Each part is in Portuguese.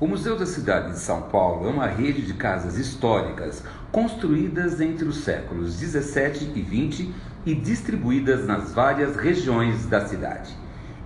O Museu da Cidade de São Paulo é uma rede de casas históricas construídas entre os séculos 17 e 20 e distribuídas nas várias regiões da cidade.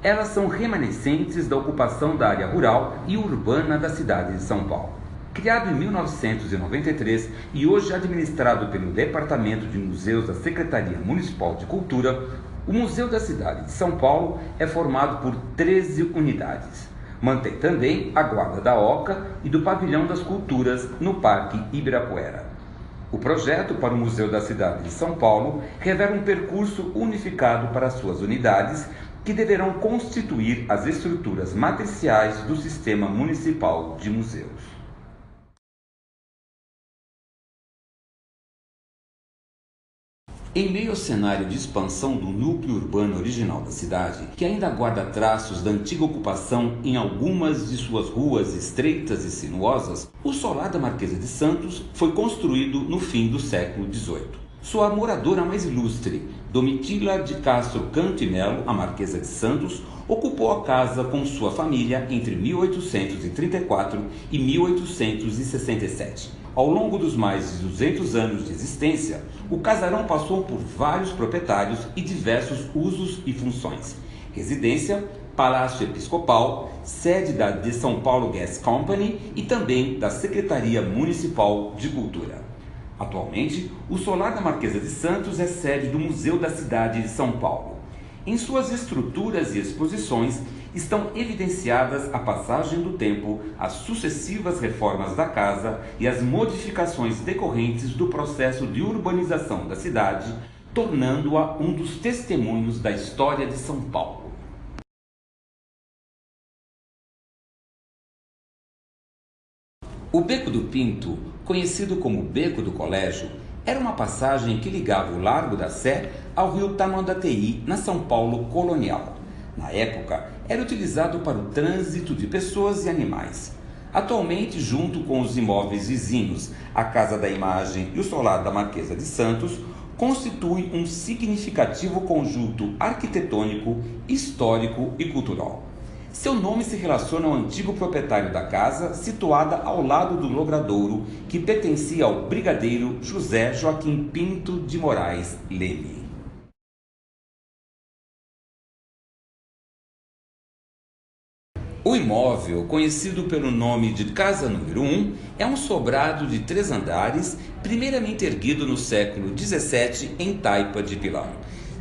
Elas são remanescentes da ocupação da área rural e urbana da cidade de São Paulo. Criado em 1993 e hoje administrado pelo Departamento de Museus da Secretaria Municipal de Cultura, o Museu da Cidade de São Paulo é formado por 13 unidades. Mantém também a Guarda da Oca e do Pavilhão das Culturas no Parque Ibirapuera. O projeto para o Museu da Cidade de São Paulo revela um percurso unificado para suas unidades que deverão constituir as estruturas matriciais do Sistema Municipal de Museus. Em meio ao cenário de expansão do núcleo urbano original da cidade, que ainda guarda traços da antiga ocupação em algumas de suas ruas estreitas e sinuosas, o solar da Marquesa de Santos foi construído no fim do século XVIII. Sua moradora mais ilustre, Domitila de Castro Canto e Melo, a Marquesa de Santos, ocupou a casa com sua família entre 1834 e 1867. Ao longo dos mais de 200 anos de existência, o casarão passou por vários proprietários e diversos usos e funções. Residência, Palácio Episcopal, sede da The São Paulo Gas Company e também da Secretaria Municipal de Cultura. Atualmente, o solar da Marquesa de Santos é sede do Museu da Cidade de São Paulo. Em suas estruturas e exposições estão evidenciadas a passagem do tempo, as sucessivas reformas da casa e as modificações decorrentes do processo de urbanização da cidade, tornando-a um dos testemunhos da história de São Paulo. O Beco do Pinto, conhecido como Beco do Colégio, era uma passagem que ligava o Largo da Sé ao rio Tamanduateí, na São Paulo colonial. Na época, era utilizado para o trânsito de pessoas e animais. Atualmente, junto com os imóveis vizinhos, a Casa da Imagem e o solar da Marquesa de Santos, constitui um significativo conjunto arquitetônico, histórico e cultural. Seu nome se relaciona ao antigo proprietário da casa, situada ao lado do logradouro, que pertencia ao brigadeiro José Joaquim Pinto de Moraes Leme. O imóvel, conhecido pelo nome de Casa Número 1, é um sobrado de 3 andares, primeiramente erguido no século XVII em Taipa de Pilão.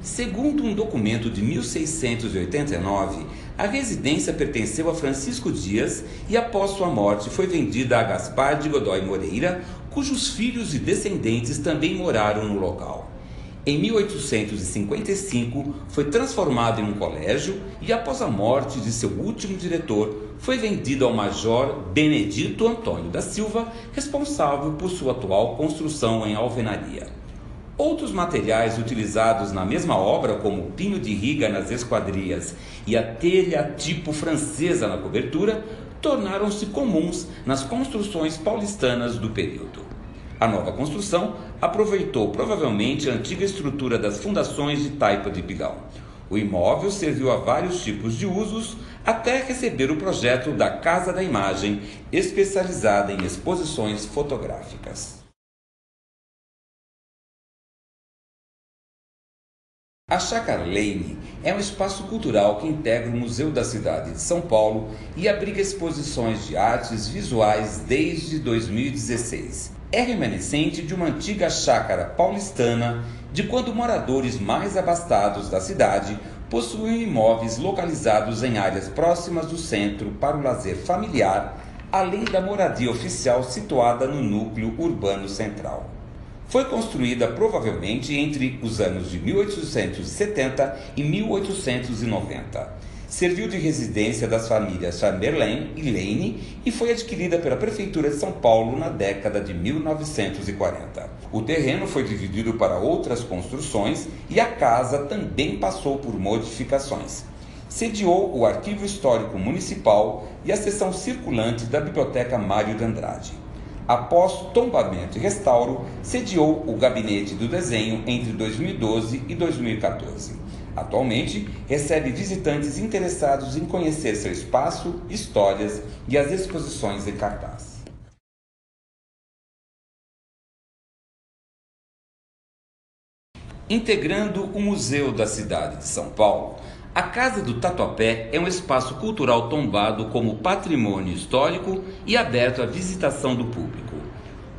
Segundo um documento de 1689, a residência pertenceu a Francisco Dias e após sua morte foi vendida a Gaspar de Godoy Moreira, cujos filhos e descendentes também moraram no local. Em 1855, foi transformado em um colégio e, após a morte de seu último diretor, foi vendido ao Major Benedito Antônio da Silva, responsável por sua atual construção em alvenaria. Outros materiais utilizados na mesma obra, como o pinho de riga nas esquadrias e a telha tipo francesa na cobertura, tornaram-se comuns nas construções paulistanas do período. A nova construção aproveitou provavelmente a antiga estrutura das fundações de Taipa de Pilão. O imóvel serviu a vários tipos de usos até receber o projeto da Casa da Imagem, especializada em exposições fotográficas. A Chácara Leme é um espaço cultural que integra o Museu da Cidade de São Paulo e abriga exposições de artes visuais desde 2016. É remanescente de uma antiga chácara paulistana, de quando moradores mais abastados da cidade possuíam imóveis localizados em áreas próximas do centro para o lazer familiar, além da moradia oficial situada no núcleo urbano central. Foi construída provavelmente entre os anos de 1870 e 1890. Serviu de residência das famílias Chamberlain e Lane e foi adquirida pela Prefeitura de São Paulo na década de 1940. O terreno foi dividido para outras construções e a casa também passou por modificações. Sediou o Arquivo Histórico Municipal e a seção circulante da Biblioteca Mário de Andrade. Após tombamento e restauro, sediou o Gabinete do Desenho entre 2012 e 2014. Atualmente, recebe visitantes interessados em conhecer seu espaço, histórias e as exposições em cartaz. Integrando o Museu da Cidade de São Paulo, a Casa do Tatuapé é um espaço cultural tombado como patrimônio histórico e aberto à visitação do público.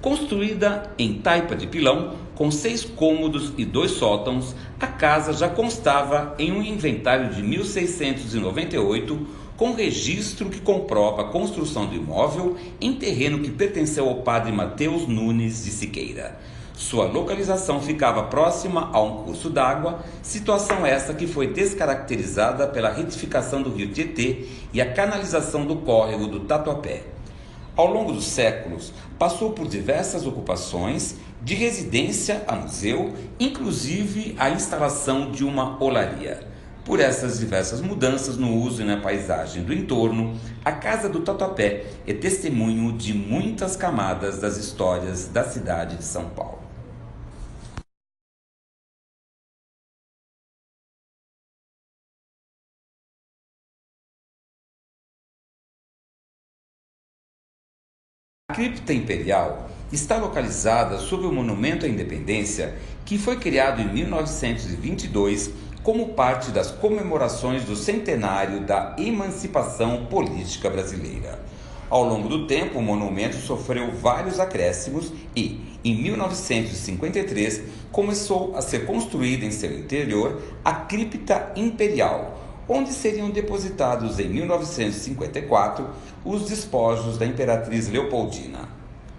Construída em taipa de pilão, com 6 cômodos e 2 sótãos, a casa já constava em um inventário de 1698, com registro que comprova a construção do imóvel em terreno que pertenceu ao padre Mateus Nunes de Siqueira. Sua localização ficava próxima a um curso d'água, situação essa que foi descaracterizada pela retificação do rio Tietê e a canalização do córrego do Tatuapé. Ao longo dos séculos, passou por diversas ocupações, de residência a museu, inclusive a instalação de uma olaria. Por essas diversas mudanças no uso e na paisagem do entorno, a Casa do Tatuapé é testemunho de muitas camadas das histórias da cidade de São Paulo. A cripta imperial está localizada sob o Monumento à Independência, que foi criado em 1922 como parte das comemorações do centenário da emancipação política brasileira. Ao longo do tempo, o monumento sofreu vários acréscimos e, em 1953, começou a ser construída em seu interior a cripta imperial, onde seriam depositados em 1954 os despojos da Imperatriz Leopoldina.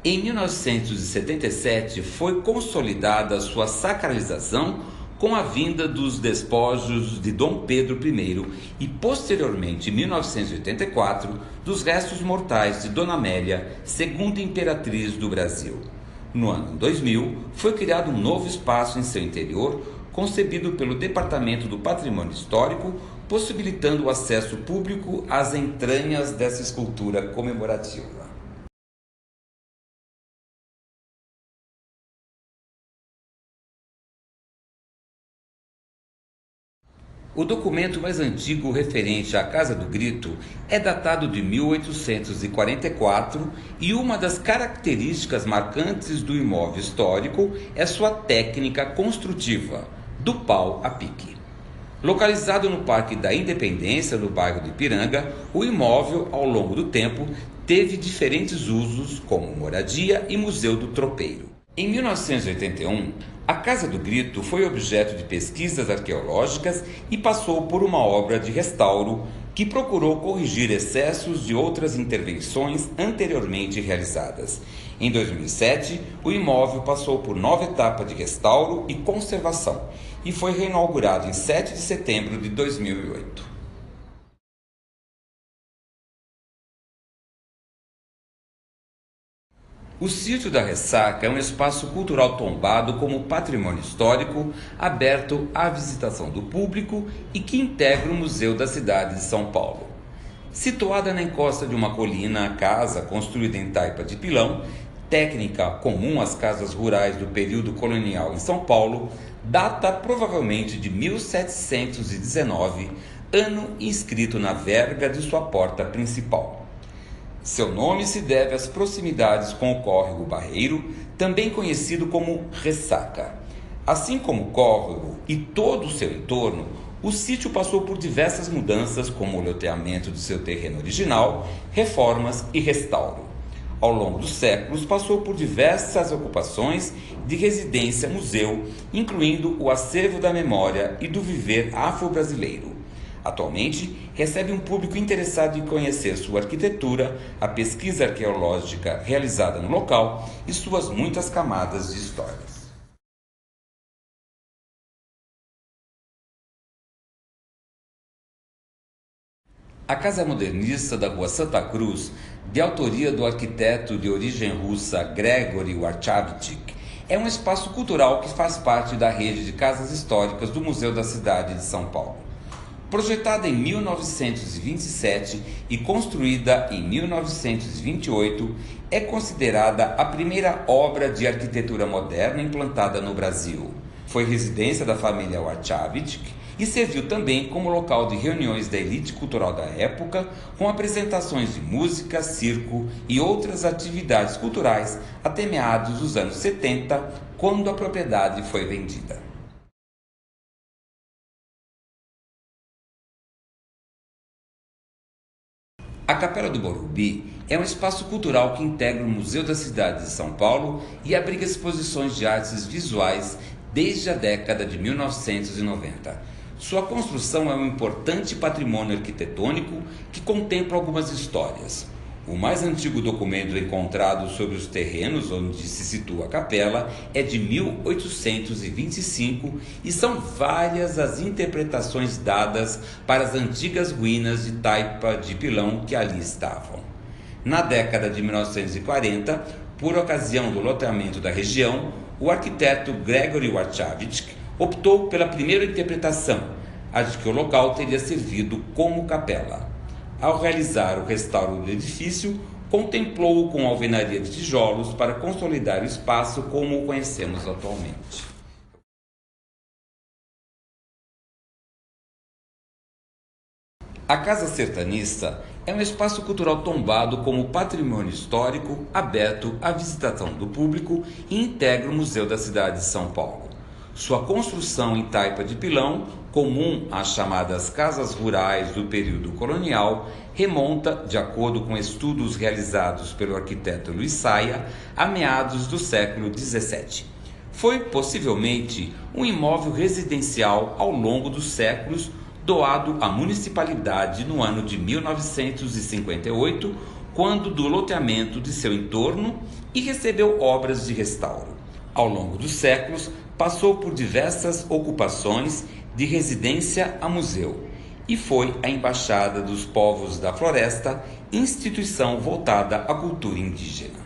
Em 1977 foi consolidada sua sacralização com a vinda dos despojos de Dom Pedro I e, posteriormente, em 1984, dos restos mortais de Dona Amélia, segunda imperatriz do Brasil. No ano 2000, foi criado um novo espaço em seu interior, concebido pelo Departamento do Patrimônio Histórico, possibilitando o acesso público às entranhas dessa escultura comemorativa. O documento mais antigo referente à Casa do Grito é datado de 1844 e uma das características marcantes do imóvel histórico é sua técnica construtiva, do pau a pique. Localizado no Parque da Independência, no bairro de Ipiranga, o imóvel, ao longo do tempo, teve diferentes usos, como moradia e museu do tropeiro. Em 1981, a Casa do Grito foi objeto de pesquisas arqueológicas e passou por uma obra de restauro que procurou corrigir excessos de outras intervenções anteriormente realizadas. Em 2007, o imóvel passou por nova etapa de restauro e conservação e foi reinaugurado em 7 de setembro de 2008. O Sítio da Ressaca é um espaço cultural tombado como patrimônio histórico, aberto à visitação do público e que integra o Museu da Cidade de São Paulo. Situada na encosta de uma colina, a casa, construída em taipa de pilão, técnica comum às casas rurais do período colonial em São Paulo, data provavelmente de 1719, ano inscrito na verga de sua porta principal. Seu nome se deve às proximidades com o córrego Barreiro, também conhecido como Ressaca. Assim como o córrego e todo o seu entorno, o sítio passou por diversas mudanças, como o loteamento de seu terreno original, reformas e restauro. Ao longo dos séculos, passou por diversas ocupações de residência-museu, incluindo o acervo da memória e do viver afro-brasileiro. Atualmente, recebe um público interessado em conhecer sua arquitetura, a pesquisa arqueológica realizada no local e suas muitas camadas de histórias. A Casa Modernista da Rua Santa Cruz, de autoria do arquiteto de origem russa Gregory Warchavchik, é um espaço cultural que faz parte da rede de casas históricas do Museu da Cidade de São Paulo. Projetada em 1927 e construída em 1928, é considerada a primeira obra de arquitetura moderna implantada no Brasil. Foi residência da família Warchavchik e serviu também como local de reuniões da elite cultural da época, com apresentações de música, circo e outras atividades culturais até meados dos anos 70, quando a propriedade foi vendida. A Capela do Morumbi é um espaço cultural que integra o Museu da Cidade de São Paulo e abriga exposições de artes visuais desde a década de 1990. Sua construção é um importante patrimônio arquitetônico que contempla algumas histórias. O mais antigo documento encontrado sobre os terrenos onde se situa a capela é de 1825 e são várias as interpretações dadas para as antigas ruínas de taipa de pilão que ali estavam. Na década de 1940, por ocasião do loteamento da região, o arquiteto Gregory Warchavchik optou pela primeira interpretação, a de que o local teria servido como capela. Ao realizar o restauro do edifício, contemplou-o com alvenaria de tijolos para consolidar o espaço como o conhecemos atualmente. A Casa Sertanista é um espaço cultural tombado como patrimônio histórico, aberto à visitação do público e integra o Museu da Cidade de São Paulo. Sua construção em taipa de pilão, comum às chamadas casas rurais do período colonial, remonta, de acordo com estudos realizados pelo arquiteto Luiz Saia, a meados do século XVII. Foi possivelmente um imóvel residencial ao longo dos séculos, doado à municipalidade no ano de 1958, quando do loteamento de seu entorno, e recebeu obras de restauro. Ao longo dos séculos, passou por diversas ocupações, de residência a museu, e foi a Embaixada dos Povos da Floresta, instituição voltada à cultura indígena.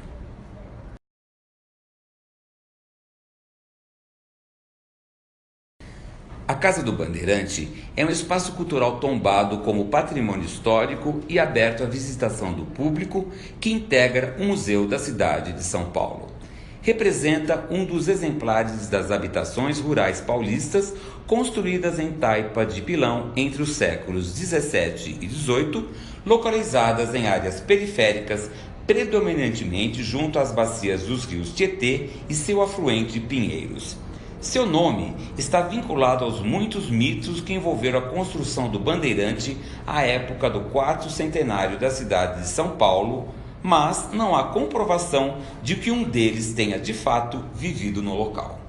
A Casa do Bandeirante é um espaço cultural tombado como patrimônio histórico e aberto à visitação do público, que integra o Museu da Cidade de São Paulo. Representa um dos exemplares das habitações rurais paulistas construídas em taipa de pilão entre os séculos 17 e 18, localizadas em áreas periféricas, predominantemente junto às bacias dos rios Tietê e seu afluente Pinheiros. Seu nome está vinculado aos muitos mitos que envolveram a construção do Bandeirante à época do 4º centenário da cidade de São Paulo, mas não há comprovação de que um deles tenha de fato vivido no local.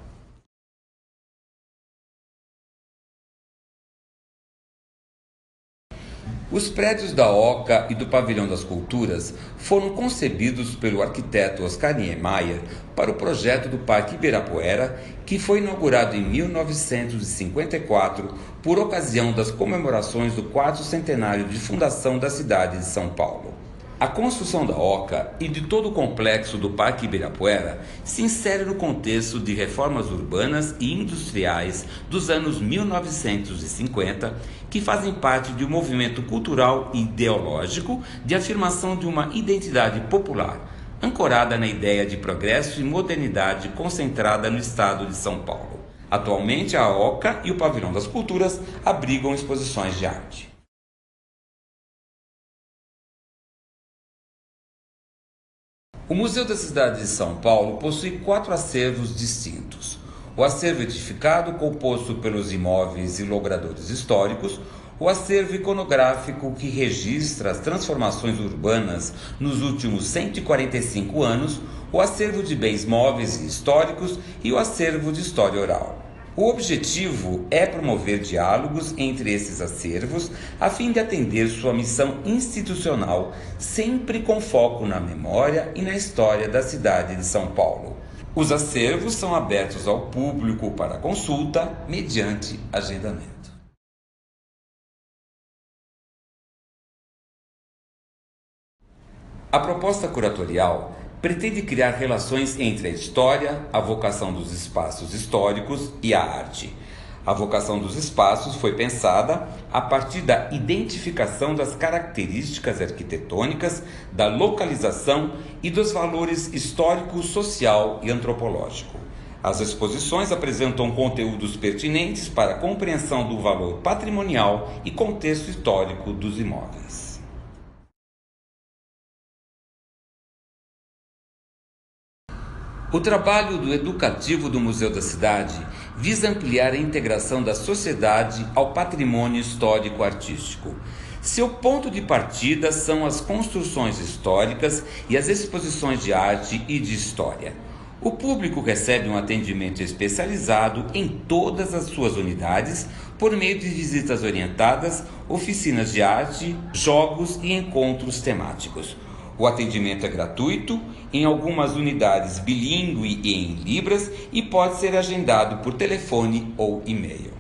Os prédios da Oca e do Pavilhão das Culturas foram concebidos pelo arquiteto Oscar Niemeyer para o projeto do Parque Ibirapuera, que foi inaugurado em 1954 por ocasião das comemorações do 4º centenário de fundação da cidade de São Paulo. A construção da Oca e de todo o complexo do Parque Ibirapuera se insere no contexto de reformas urbanas e industriais dos anos 1950, que fazem parte de um movimento cultural e ideológico de afirmação de uma identidade popular, ancorada na ideia de progresso e modernidade concentrada no estado de São Paulo. Atualmente, a Oca e o Pavilhão das Culturas abrigam exposições de arte. O Museu da Cidade de São Paulo possui 4 acervos distintos. O acervo edificado, composto pelos imóveis e logradouros históricos, o acervo iconográfico, que registra as transformações urbanas nos últimos 145 anos, o acervo de bens móveis e históricos e o acervo de história oral. O objetivo é promover diálogos entre esses acervos a fim de atender sua missão institucional, sempre com foco na memória e na história da cidade de São Paulo. Os acervos são abertos ao público para consulta mediante agendamento. A proposta curatorial pretende criar relações entre a história, a vocação dos espaços históricos e a arte. A vocação dos espaços foi pensada a partir da identificação das características arquitetônicas, da localização e dos valores histórico, social e antropológico. As exposições apresentam conteúdos pertinentes para a compreensão do valor patrimonial e contexto histórico dos imóveis. O trabalho do educativo do Museu da Cidade visa ampliar a integração da sociedade ao patrimônio histórico-artístico. Seu ponto de partida são as construções históricas e as exposições de arte e de história. O público recebe um atendimento especializado em todas as suas unidades por meio de visitas orientadas, oficinas de arte, jogos e encontros temáticos. O atendimento é gratuito, em algumas unidades bilíngue e em libras, e pode ser agendado por telefone ou e-mail.